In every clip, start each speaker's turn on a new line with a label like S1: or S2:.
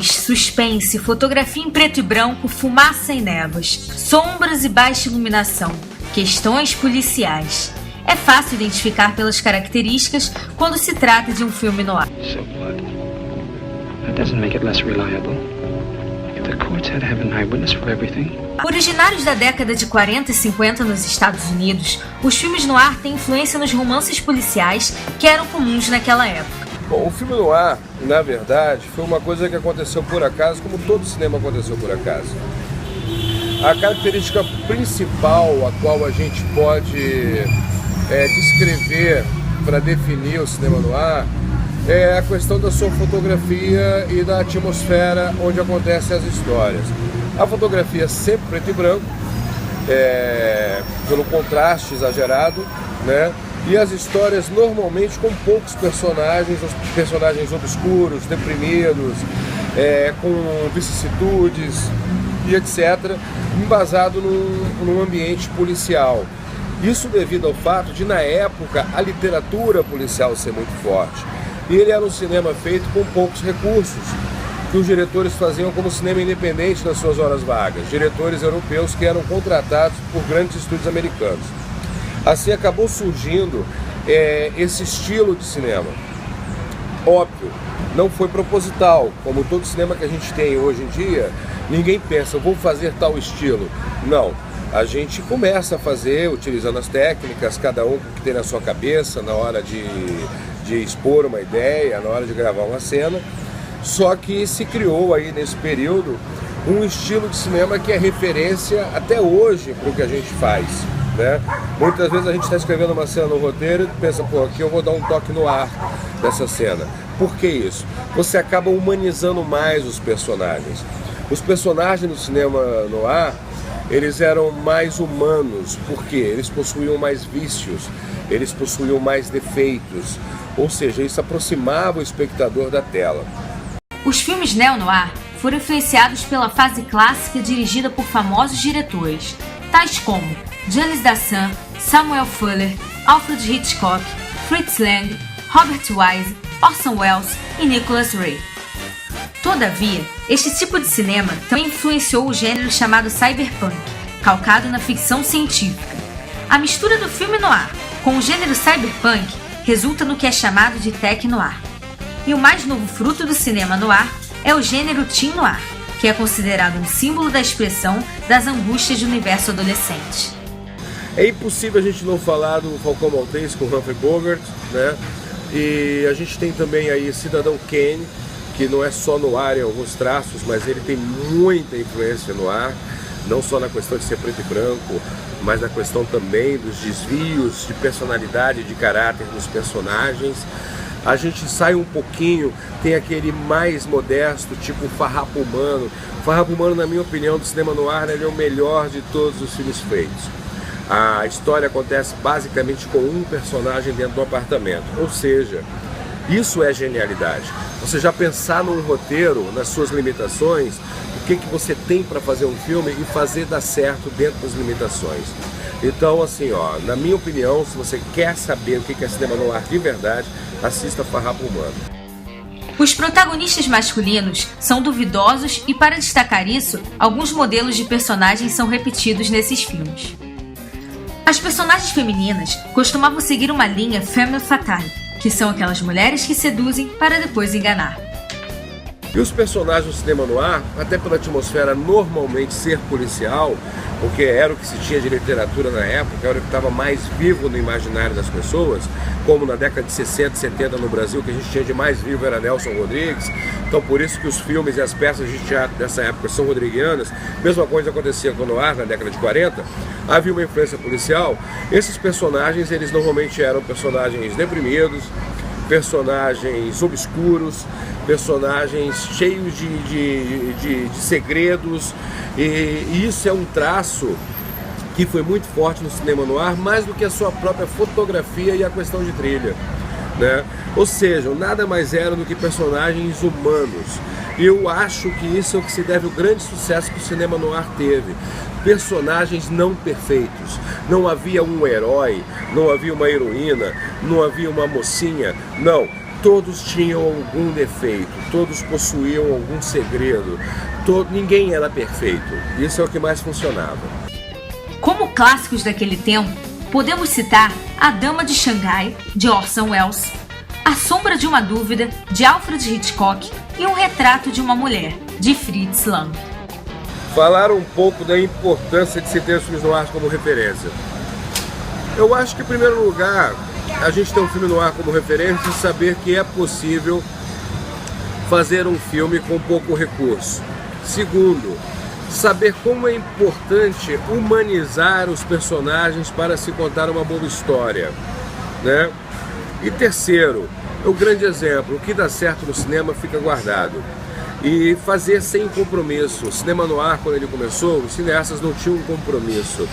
S1: nitidez, suspense, fotografia em preto e branco, fumaça e névoas, sombras e baixa iluminação, questões policiais. É fácil identificar pelas características quando se trata de um filme noir.
S2: So what? That doesn't make it less reliable. If the courts had to have an eyewitness for everything.
S1: Originários da década de 40 e 50 nos Estados Unidos, os filmes noir têm influência nos romances policiais que eram comuns naquela época.
S3: Bom, o filme noir, na verdade, foi uma coisa que aconteceu por acaso, como todo cinema aconteceu por acaso. A característica principal a qual a gente pode descrever para definir o cinema noir é a questão da sua fotografia e da atmosfera onde acontecem as histórias. A fotografia é sempre preto e branco, pelo contraste exagerado, né? E as histórias normalmente com poucos personagens, os personagens obscuros, deprimidos, com vicissitudes e etc., embasado num ambiente policial. Isso devido ao fato de, na época, a literatura policial ser muito forte. E ele era um cinema feito com poucos recursos, que os diretores faziam como cinema independente nas suas horas vagas, diretores europeus que eram contratados por grandes estúdios americanos. Assim acabou surgindo esse estilo de cinema. Óbvio, não foi proposital, como todo cinema que a gente tem hoje em dia, ninguém pensa, vou fazer tal estilo. Não, a gente começa a fazer utilizando as técnicas, cada um que tem na sua cabeça, na hora de expor uma ideia, na hora de gravar uma cena. Só que se criou aí nesse período um estilo de cinema que é referência até hoje para o que a gente faz, né? Muitas vezes a gente está escrevendo uma cena no roteiro e pensa, pô, aqui eu vou dar um toque no ar dessa cena. Por que isso? Você acaba humanizando mais os personagens. Os personagens do cinema noir, eles eram mais humanos, porque eles possuíam mais vícios, eles possuíam mais defeitos, ou seja, isso aproximava o espectador da tela.
S1: Os filmes neo-noir foram influenciados pela fase clássica dirigida por famosos diretores, tais como Jules Dassin, Samuel Fuller, Alfred Hitchcock, Fritz Lang, Robert Wise, Orson Welles e Nicholas Ray. Todavia, este tipo de cinema também influenciou o gênero chamado cyberpunk, calcado na ficção científica. A mistura do filme noir com o gênero cyberpunk resulta no que é chamado de tech-noir. E o mais novo fruto do cinema noir é o gênero teen noir, que é considerado um símbolo da expressão das angústias do universo adolescente.
S3: É impossível a gente não falar do Falcão Maltese com Humphrey Bogart, né? E a gente tem também aí Cidadão Kane, que não é só noir em alguns traços, mas ele tem muita influência no ar, não só na questão de ser preto e branco, mas na questão também dos desvios de personalidade e de caráter dos personagens. A gente sai um pouquinho, tem aquele mais modesto, tipo Farrapo Humano. Farrapo Humano, na minha opinião, do cinema noir, ele é o melhor de todos os filmes feitos. A história acontece basicamente com um personagem dentro do apartamento, ou seja, isso é genialidade. Você já pensar num roteiro, nas suas limitações, o que você tem para fazer um filme e fazer dar certo dentro das limitações. Então, assim, na minha opinião, se você quer saber o que é cinema noir de verdade, assista Farrapo Humano.
S1: Os protagonistas masculinos são duvidosos e, para destacar isso, alguns modelos de personagens são repetidos nesses filmes. As personagens femininas costumavam seguir uma linha femme fatale, que são aquelas mulheres que seduzem para depois enganar.
S3: E os personagens do cinema noir, até pela atmosfera normalmente ser policial, porque era o que se tinha de literatura na época, era o que estava mais vivo no imaginário das pessoas, como na década de 60 e 70 no Brasil, o que a gente tinha de mais vivo era Nelson Rodrigues. Então por isso que os filmes e as peças de teatro dessa época são rodriguianas. Mesma coisa acontecia com o noir na década de 40, havia uma influência policial. Esses personagens, eles normalmente eram personagens deprimidos, personagens obscuros, personagens cheios de segredos, e isso é um traço que foi muito forte no cinema noir, mais do que a sua própria fotografia e a questão de trilha, né? Ou seja, nada mais era do que personagens humanos. E eu acho que isso é o que se deve ao grande sucesso que o cinema noir teve. Personagens não perfeitos. Não havia um herói, não havia uma heroína, não havia uma mocinha. Não. todos tinham algum defeito, todos possuíam algum segredo, ninguém era perfeito. Isso é o que mais funcionava.
S1: Como clássicos daquele tempo, podemos citar A Dama de Xangai, de Orson Welles, A Sombra de uma Dúvida, de Alfred Hitchcock e Um Retrato de uma Mulher, de Fritz Lang.
S3: Falar um pouco da importância de se ter os filmes no ar como referência. Eu acho que, em primeiro lugar, a gente ter um filme no ar como referência e saber que é possível fazer um filme com pouco recurso. Segundo, saber como é importante humanizar os personagens para se contar uma boa história, né? E terceiro, o grande exemplo, o que dá certo no cinema fica guardado. E fazer sem compromisso. O cinema no ar, quando ele começou, os cineastas não tinham um compromisso.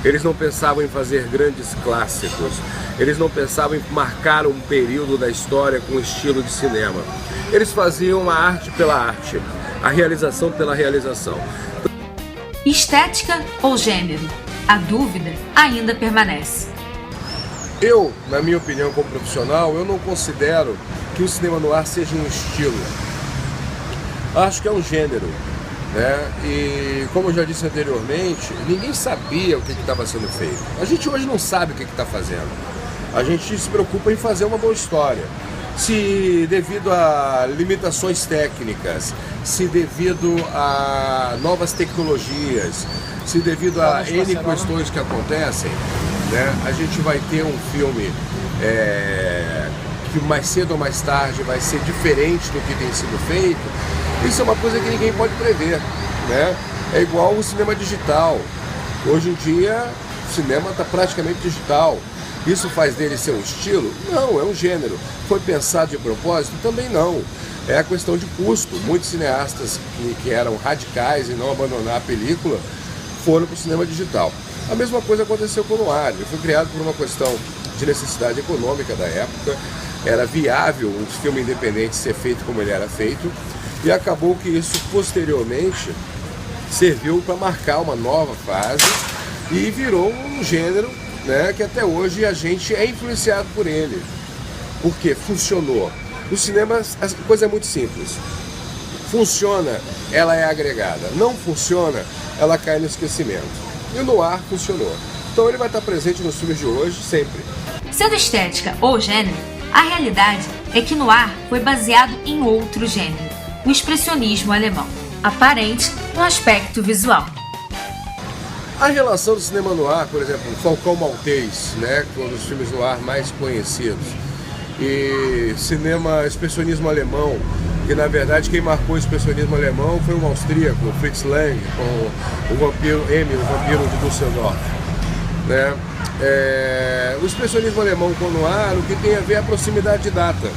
S3: Eles não pensavam em fazer grandes clássicos. Eles não pensavam em marcar um período da história com estilo de cinema. Eles faziam a arte pela arte, a realização pela realização.
S1: Estética ou gênero? A dúvida ainda permanece.
S3: Eu, na minha opinião como profissional, eu não considero que o cinema no ar seja um estilo. Acho que é um gênero, né? E como eu já disse anteriormente, ninguém sabia o que estava sendo feito. A gente hoje não sabe o que está fazendo. A gente se preocupa em fazer uma boa história. Se devido a limitações técnicas, se devido a novas tecnologias, se devido a N questões que acontecem, né, a gente vai ter um filme que mais cedo ou mais tarde vai ser diferente do que tem sido feito. Isso é uma coisa que ninguém pode prever, né? É igual o cinema digital. Hoje em dia, o cinema está praticamente digital. Isso faz dele ser um estilo? Não, é um gênero. Foi pensado de propósito? Também não. É a questão de custo. Muitos cineastas que eram radicais e não abandonar a película foram para o cinema digital. A mesma coisa aconteceu com o noir. Ele foi criado por uma questão de necessidade econômica da época. Era viável um filme independente ser feito como ele era feito. E acabou que isso posteriormente serviu para marcar uma nova fase e virou um gênero, né, que até hoje a gente é influenciado por ele. Porque funcionou. No cinema a coisa é muito simples. Funciona, ela é agregada. Não funciona, ela cai no esquecimento. E o noir funcionou. Então ele vai estar presente nos filmes de hoje, sempre.
S1: Sendo estética ou gênero, a realidade é que noir foi baseado em outro gênero, o expressionismo alemão, aparente no aspecto visual.
S3: A relação do cinema noir, por exemplo, Falcão Maltês, né, que é um dos filmes noir mais conhecidos, e cinema expressionismo alemão, que na verdade quem marcou o expressionismo alemão foi um austríaco, Fritz Lang, com o vampiro M, o vampiro de Düsseldorf, né? O expressionismo alemão com o noir, o que tem a ver é a proximidade de data.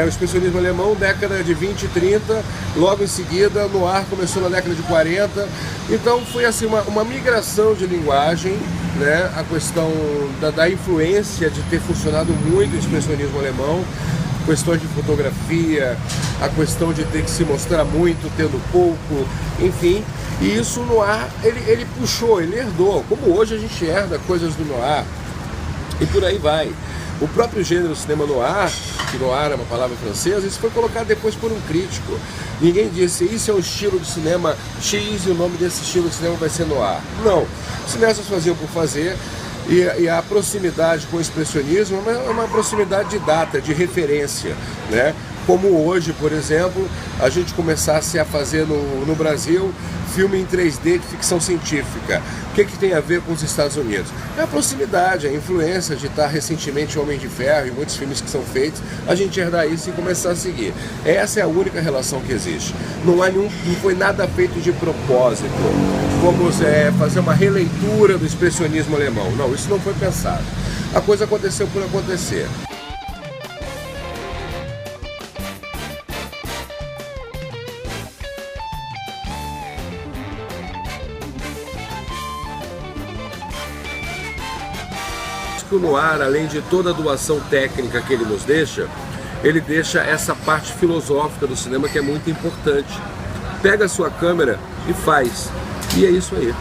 S3: O expressionismo alemão, década de 20 e 30, logo em seguida, no ar começou na década de 40, então foi assim uma migração de linguagem, né? A questão da influência de ter funcionado muito o expressionismo alemão, questões de fotografia, a questão de ter que se mostrar muito, tendo pouco, enfim, e isso no ar, ele puxou, ele herdou, como hoje a gente herda coisas do noir, e por aí vai. O próprio gênero cinema noir, que noir é uma palavra francesa, isso foi colocado depois por um crítico. Ninguém disse, isso é um estilo de cinema X e o nome desse estilo de cinema vai ser noir. Não, os cineastas faziam por fazer, e a proximidade com o expressionismo é uma proximidade de data, de referência, né? Como hoje, por exemplo, a gente começasse a fazer no Brasil filme em 3D de ficção científica. O que tem a ver com os Estados Unidos? É a proximidade, a influência de estar recentemente Homem de Ferro e muitos filmes que são feitos, a gente herdar isso e começar a seguir. Essa é a única relação que existe. Não foi nada feito de propósito. Vamos fazer uma releitura do expressionismo alemão. Não, isso não foi pensado. A coisa aconteceu por acontecer. O noir, além de toda a doação técnica que ele nos deixa, ele deixa essa parte filosófica do cinema que é muito importante. Pega a sua câmera e faz. E é isso aí.